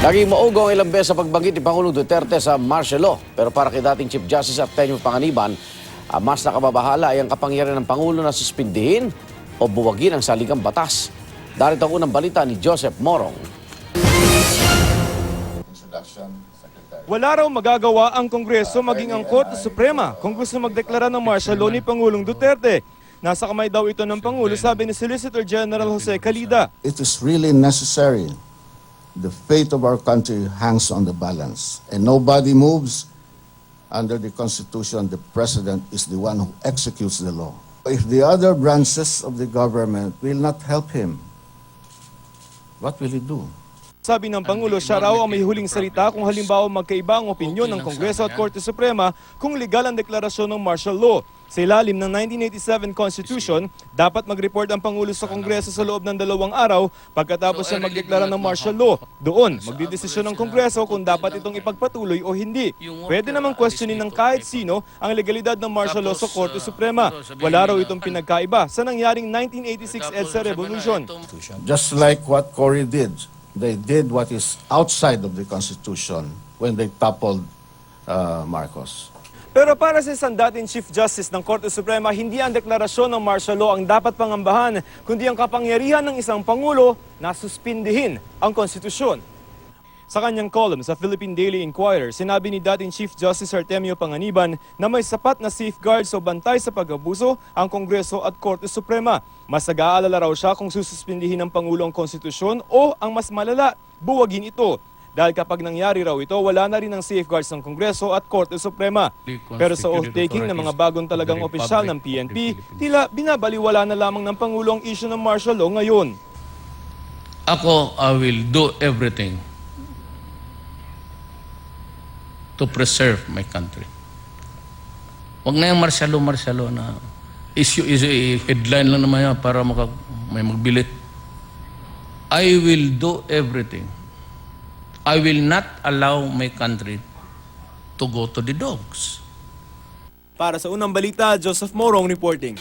Naging maugong ilang beses sa pagbanggit ni Pangulong Duterte sa martial law. Pero para kay dating Chief Justice Artemio Panganiban, mas nakababahala ay ang kapangyarihan ng Pangulo na suspindihin o buwagin ang saligang batas. Darito ang unang balita ni Joseph Morong. Wala raw magagawa ang Kongreso maging ang Korte Suprema kung gusto magdeklara ng martial law ni Pangulong Duterte. Nasa kamay daw ito ng Pangulo, sabi ni Solicitor General Jose Calida. It is really necessary. The fate of our country hangs on the balance, and nobody moves. Under the Constitution, the President is the one who executes the law. If the other branches of the government will not help him, what will he do? Sabi ng Pangulo, siya raw ang may huling salita kung halimbawa magkaiba ang opinyon ng Kongreso at Korte Suprema kung legal ang deklarasyon ng martial law. Sa ilalim ng 1987 Constitution, dapat mag-report ang Pangulo sa Kongreso sa loob ng 2 araw pagkatapos siya magdeklara ng martial law. Doon, magdidesisyon ng Kongreso kung dapat itong ipagpatuloy o hindi. Pwede namang questionin ng kahit sino ang legalidad ng martial law sa Korte Suprema. Wala raw itong pinagkaiba sa nangyaring 1986 EDSA Revolution. Just like what Cory did, they did what is outside of the Constitution when they toppled Marcos. Pero para sa isang dating Chief Justice ng Korte Suprema, hindi ang deklarasyon ng martial law ang dapat pangambahan, kundi ang kapangyarihan ng isang Pangulo na suspindihin ang konstitusyon. Sa kanyang column sa Philippine Daily Inquirer, sinabi ni dating Chief Justice Artemio Panganiban na may sapat na safeguards o bantay sa pag-abuso ang Kongreso at Korte Suprema. Mas nag-aalala raw siya kung sususpindihin ng Pangulo ang konstitusyon o ang mas malala, buwagin ito. Dahil kapag nangyari raw ito, wala na rin ang safeguards ng Kongreso at Korte Suprema. Pero sa oath-taking ng mga bagong talagang opisyal ng PNP, tila binabaliwala na lamang ng Pangulo ang issue ng martial law ngayon. Ako, I will do everything to preserve my country. Huwag na yung martial law na issue is a headline lang naman yan para may magbilit. I will do everything. I will not allow my country to go to the dogs. Para sa unang balita, Joseph Morong reporting.